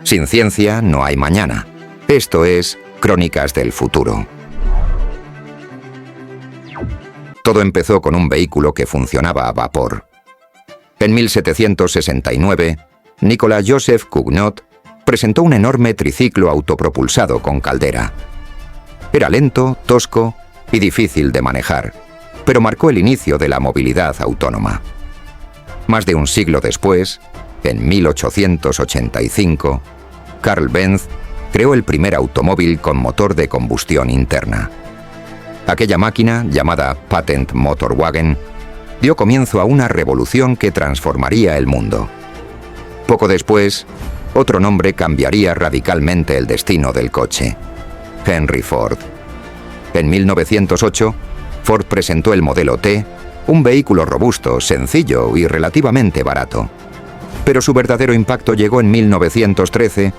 Sin ciencia no hay mañana. Esto es Crónicas del Futuro. Todo empezó con un vehículo que funcionaba a vapor. En 1769, Nicolas Joseph Cugnot presentó un enorme triciclo autopropulsado con caldera. Era lento, tosco y difícil de manejar, pero marcó el inicio de la movilidad autónoma. Más de un siglo después, en 1885, Carl Benz creó el primer automóvil con motor de combustión interna. Aquella máquina, llamada Patent Motorwagen, dio comienzo a una revolución que transformaría el mundo. Poco después, otro nombre cambiaría radicalmente el destino del coche: Henry Ford. En 1908, Ford presentó el modelo T, un vehículo robusto, sencillo y relativamente barato. Pero su verdadero impacto llegó en 1913,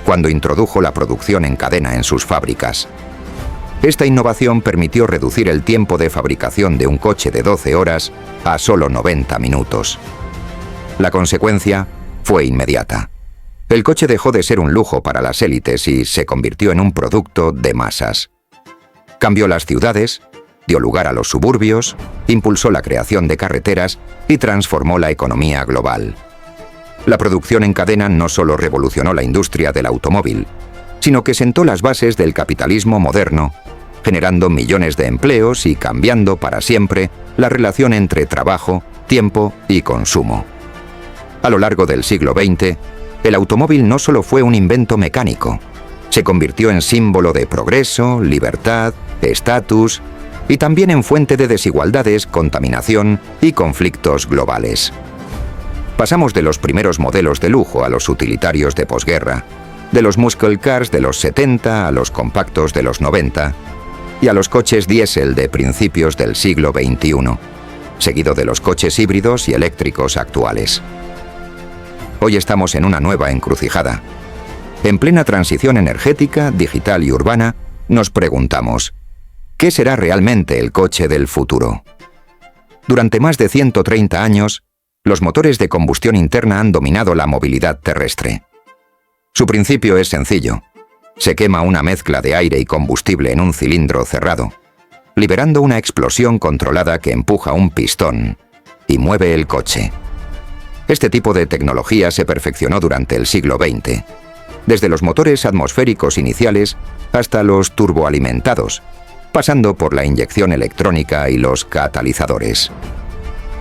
cuando introdujo la producción en cadena en sus fábricas. Esta innovación permitió reducir el tiempo de fabricación de un coche de 12 horas a solo 90 minutos. La consecuencia fue inmediata. El coche dejó de ser un lujo para las élites y se convirtió en un producto de masas. Cambió las ciudades, dio lugar a los suburbios, impulsó la creación de carreteras y transformó la economía global. La producción en cadena no solo revolucionó la industria del automóvil, sino que sentó las bases del capitalismo moderno, generando millones de empleos y cambiando para siempre la relación entre trabajo, tiempo y consumo. A lo largo del siglo XX, el automóvil no solo fue un invento mecánico, se convirtió en símbolo de progreso, libertad, estatus y también en fuente de desigualdades, contaminación y conflictos globales. Pasamos de los primeros modelos de lujo a los utilitarios de posguerra, de los muscle cars de los 70 a los compactos de los 90 y a los coches diésel de principios del siglo XXI, seguido de los coches híbridos y eléctricos actuales. Hoy estamos en una nueva encrucijada. En plena transición energética, digital y urbana, nos preguntamos: ¿qué será realmente el coche del futuro? Durante más de 130 años, los motores de combustión interna han dominado la movilidad terrestre. Su principio es sencillo. Se quema una mezcla de aire y combustible en un cilindro cerrado, liberando una explosión controlada que empuja un pistón y mueve el coche. Este tipo de tecnología se perfeccionó durante el siglo XX, desde los motores atmosféricos iniciales hasta los turboalimentados, pasando por la inyección electrónica y los catalizadores.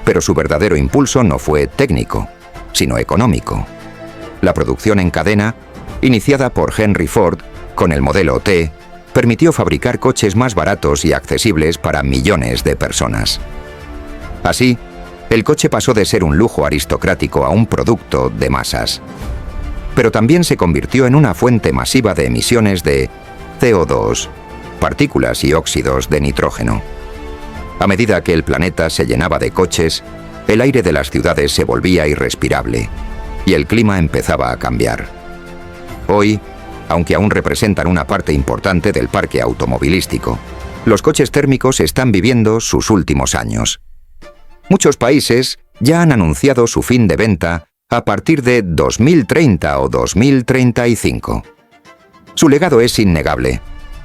Pero su verdadero impulso no fue técnico, sino económico. La producción en cadena, iniciada por Henry Ford con el modelo T, permitió fabricar coches más baratos y accesibles para millones de personas. Así, el coche pasó de ser un lujo aristocrático a un producto de masas. Pero también se convirtió en una fuente masiva de emisiones de CO2, partículas y óxidos de nitrógeno. A medida que el planeta se llenaba de coches, el aire de las ciudades se volvía irrespirable y el clima empezaba a cambiar. Hoy, aunque aún representan una parte importante del parque automovilístico, los coches térmicos están viviendo sus últimos años. Muchos países ya han anunciado su fin de venta a partir de 2030 o 2035. Su legado es innegable,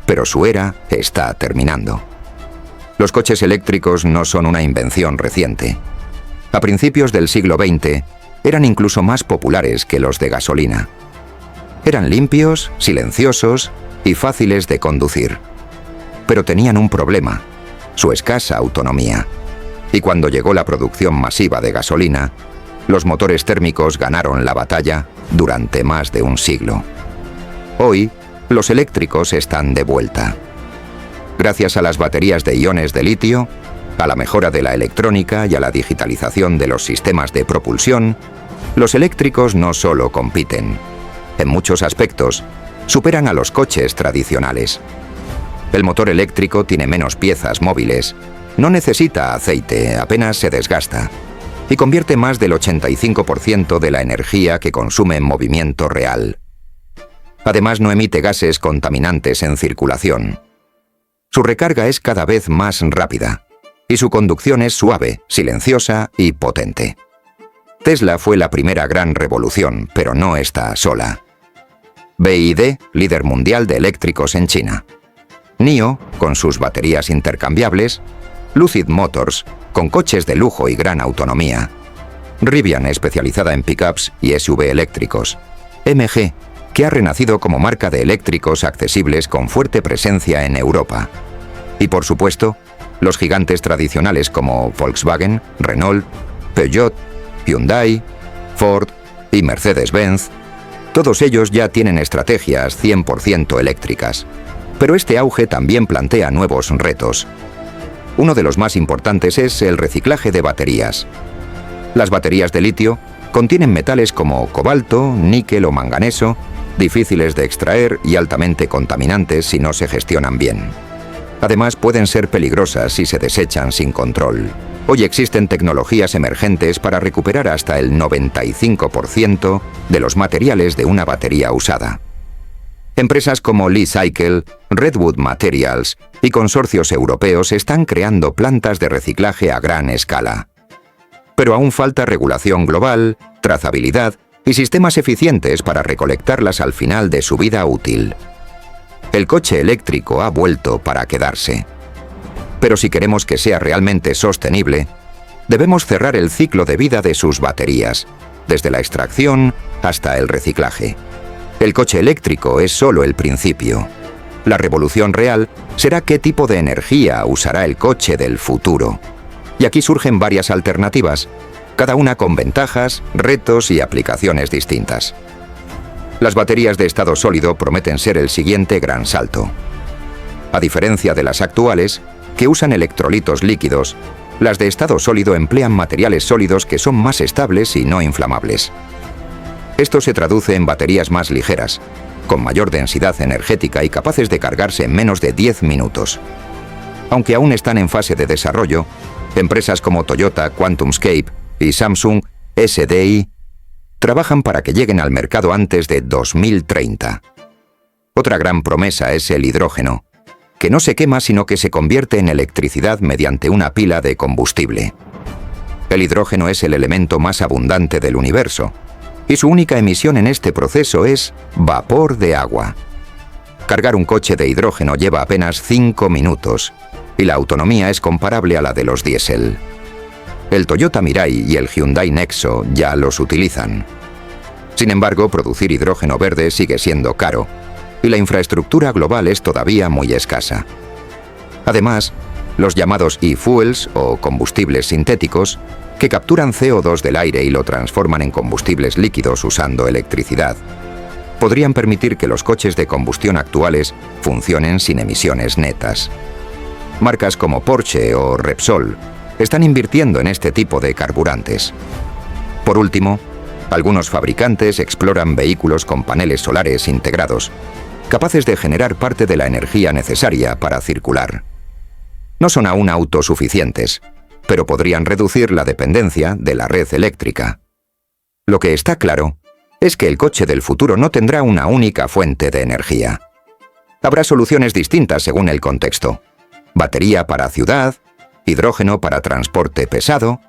pero su era está terminando. Los coches eléctricos no son una invención reciente. A principios del siglo XX, eran incluso más populares que los de gasolina. Eran limpios, silenciosos y fáciles de conducir. Pero tenían un problema: su escasa autonomía. Y cuando llegó la producción masiva de gasolina, los motores térmicos ganaron la batalla durante más de un siglo. Hoy, los eléctricos están de vuelta. Gracias a las baterías de iones de litio, a la mejora de la electrónica y a la digitalización de los sistemas de propulsión, los eléctricos no solo compiten. En muchos aspectos, superan a los coches tradicionales. El motor eléctrico tiene menos piezas móviles, no necesita aceite, apenas se desgasta, y convierte más del 85% de la energía que consume en movimiento real. Además, no emite gases contaminantes en circulación. Su recarga es cada vez más rápida, y su conducción es suave, silenciosa y potente. Tesla fue la primera gran revolución, pero no está sola. BYD, líder mundial de eléctricos en China. NIO, con sus baterías intercambiables. Lucid Motors, con coches de lujo y gran autonomía. Rivian, especializada en pickups y SUV eléctricos. MG, que ha renacido como marca de eléctricos accesibles con fuerte presencia en Europa. Y por supuesto, los gigantes tradicionales como Volkswagen, Renault, Peugeot, Hyundai, Ford y Mercedes-Benz. Todos ellos ya tienen estrategias 100% eléctricas. Pero este auge también plantea nuevos retos. Uno de los más importantes es el reciclaje de baterías. Las baterías de litio contienen metales como cobalto, níquel o manganeso, difíciles de extraer y altamente contaminantes si no se gestionan bien. Además, pueden ser peligrosas si se desechan sin control. Hoy existen tecnologías emergentes para recuperar hasta el 95% de los materiales de una batería usada. Empresas como Li-Cycle, Redwood Materials y consorcios europeos están creando plantas de reciclaje a gran escala. Pero aún falta regulación global, trazabilidad y sistemas eficientes para recolectarlas al final de su vida útil. El coche eléctrico ha vuelto para quedarse. Pero si queremos que sea realmente sostenible, debemos cerrar el ciclo de vida de sus baterías, desde la extracción hasta el reciclaje. El coche eléctrico es solo el principio. La revolución real será qué tipo de energía usará el coche del futuro. Y aquí surgen varias alternativas, cada una con ventajas, retos y aplicaciones distintas. Las baterías de estado sólido prometen ser el siguiente gran salto. A diferencia de las actuales, que usan electrolitos líquidos, las de estado sólido emplean materiales sólidos que son más estables y no inflamables. Esto se traduce en baterías más ligeras, con mayor densidad energética y capaces de cargarse en menos de 10 minutos. Aunque aún están en fase de desarrollo, empresas como Toyota, QuantumScape y Samsung SDI trabajan para que lleguen al mercado antes de 2030. Otra gran promesa es el hidrógeno, que no se quema sino que se convierte en electricidad mediante una pila de combustible. El hidrógeno es el elemento más abundante del universo, y su única emisión en este proceso es vapor de agua. Cargar un coche de hidrógeno lleva apenas 5 minutos, y la autonomía es comparable a la de los diésel. El Toyota Mirai y el Hyundai Nexo ya los utilizan. Sin embargo, producir hidrógeno verde sigue siendo caro, y la infraestructura global es todavía muy escasa. Además, los llamados e-fuels o combustibles sintéticos, que capturan CO2 del aire y lo transforman en combustibles líquidos usando electricidad, podrían permitir que los coches de combustión actuales funcionen sin emisiones netas. Marcas como Porsche o Repsol están invirtiendo en este tipo de carburantes. Por último, algunos fabricantes exploran vehículos con paneles solares integrados, capaces de generar parte de la energía necesaria para circular. No son aún autosuficientes, pero podrían reducir la dependencia de la red eléctrica. Lo que está claro es que el coche del futuro no tendrá una única fuente de energía. Habrá soluciones distintas según el contexto. Batería para ciudad, hidrógeno para transporte pesado,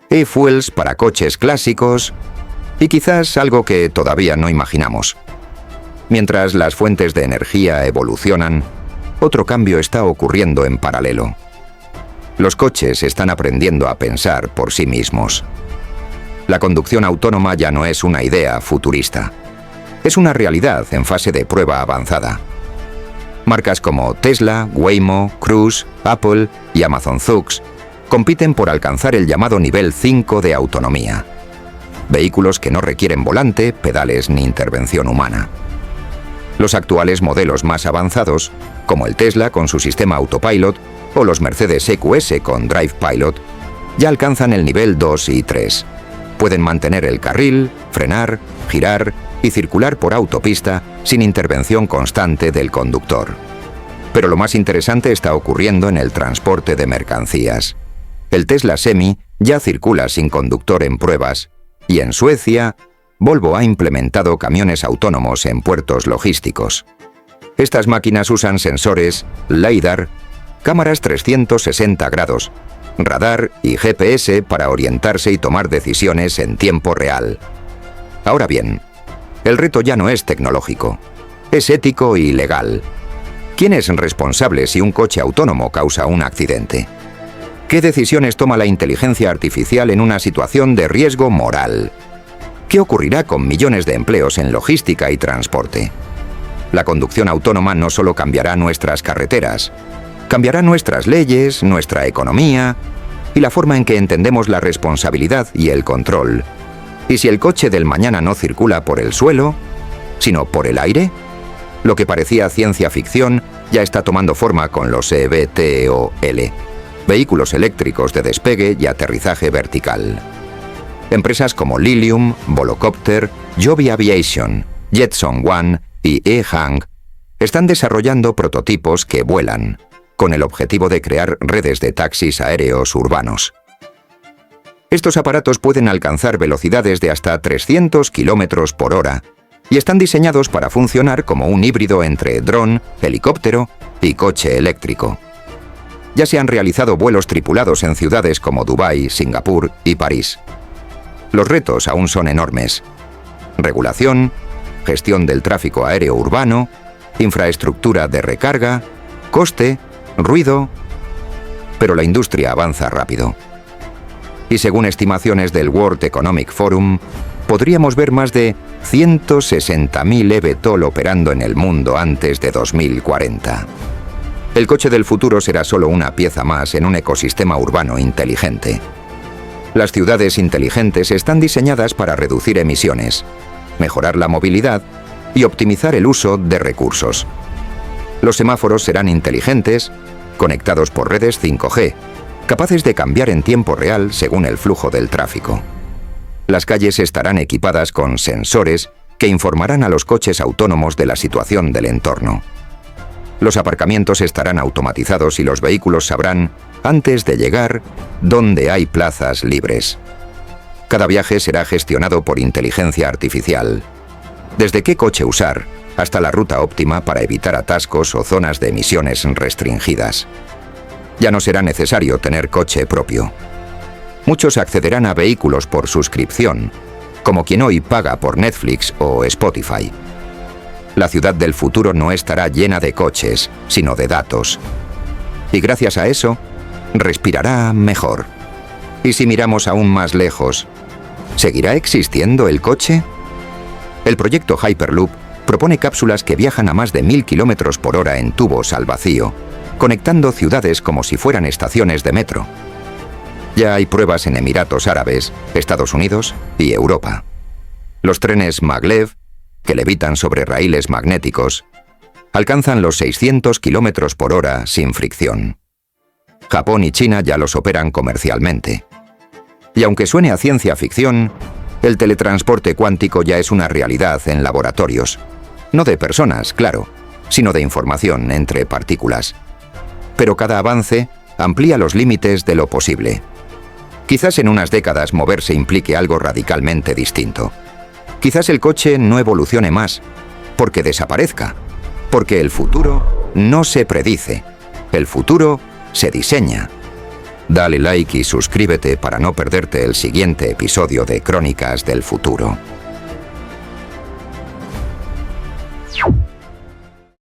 e-fuels para coches clásicos y quizás algo que todavía no imaginamos. Mientras las fuentes de energía evolucionan, otro cambio está ocurriendo en paralelo. Los coches están aprendiendo a pensar por sí mismos. La conducción autónoma ya no es una idea futurista. Es una realidad en fase de prueba avanzada. Marcas como Tesla, Waymo, Cruise, Apple y Amazon Zoox compiten por alcanzar el llamado nivel 5 de autonomía. Vehículos que no requieren volante, pedales ni intervención humana. Los actuales modelos más avanzados, como el Tesla con su sistema Autopilot o los Mercedes EQS con Drive Pilot, ya alcanzan el nivel 2 y 3. Pueden mantener el carril, frenar, girar y circular por autopista sin intervención constante del conductor. Pero lo más interesante está ocurriendo en el transporte de mercancías. El Tesla Semi ya circula sin conductor en pruebas, y en Suecia, Volvo ha implementado camiones autónomos en puertos logísticos. Estas máquinas usan sensores, LiDAR, cámaras 360 grados, radar y GPS para orientarse y tomar decisiones en tiempo real. Ahora bien, el reto ya no es tecnológico, Es ético y legal. ¿Quién es responsable si un coche autónomo causa un accidente? ¿Qué decisiones toma la inteligencia artificial en una situación de riesgo moral? ¿Qué ocurrirá con millones de empleos en logística y transporte? La conducción autónoma no solo cambiará nuestras carreteras, cambiará nuestras leyes, nuestra economía y la forma en que entendemos la responsabilidad y el control. ¿Y si el coche del mañana no circula por el suelo, sino por el aire? Lo que parecía ciencia ficción ya está tomando forma con los eVTOL, vehículos eléctricos de despegue y aterrizaje vertical. Empresas como Lilium, Volocopter, Joby Aviation, Jetson One y E-Hang están desarrollando prototipos que vuelan, con el objetivo de crear redes de taxis aéreos urbanos. Estos aparatos pueden alcanzar velocidades de hasta 300 km por hora y están diseñados para funcionar como un híbrido entre dron, helicóptero y coche eléctrico. Ya se han realizado vuelos tripulados en ciudades como Dubái, Singapur y París. Los retos aún son enormes. Regulación, gestión del tráfico aéreo urbano, infraestructura de recarga, coste, ruido. Pero la industria avanza rápido. Y según estimaciones del World Economic Forum, podríamos ver más de 160.000 eVTOL operando en el mundo antes de 2040. El coche del futuro será solo una pieza más en un ecosistema urbano inteligente. Las ciudades inteligentes están diseñadas para reducir emisiones, mejorar la movilidad y optimizar el uso de recursos. Los semáforos serán inteligentes, conectados por redes 5G, capaces de cambiar en tiempo real según el flujo del tráfico. Las calles estarán equipadas con sensores que informarán a los coches autónomos de la situación del entorno. Los aparcamientos estarán automatizados y los vehículos sabrán, antes de llegar, dónde hay plazas libres. Cada viaje será gestionado por inteligencia artificial. Desde qué coche usar, hasta la ruta óptima para evitar atascos o zonas de emisiones restringidas. Ya no será necesario tener coche propio. Muchos accederán a vehículos por suscripción, como quien hoy paga por Netflix o Spotify. La ciudad del futuro no estará llena de coches, sino de datos. Y gracias a eso, respirará mejor. Y si miramos aún más lejos, ¿seguirá existiendo el coche? El proyecto Hyperloop propone cápsulas que viajan a más de 1000 km por hora en tubos al vacío, conectando ciudades como si fueran estaciones de metro. Ya hay pruebas en Emiratos Árabes, Estados Unidos y Europa. Los trenes Maglev, que levitan sobre raíles magnéticos, alcanzan los 600 km por hora sin fricción. Japón y China ya los operan comercialmente. Y aunque suene a ciencia ficción, el teletransporte cuántico ya es una realidad en laboratorios. No de personas, claro, sino de información entre partículas. Pero cada avance amplía los límites de lo posible. Quizás en unas décadas moverse implique algo radicalmente distinto. Quizás el coche no evolucione más, porque desaparezca, porque el futuro no se predice, el futuro se diseña. Dale like y suscríbete para no perderte el siguiente episodio de Crónicas del Futuro.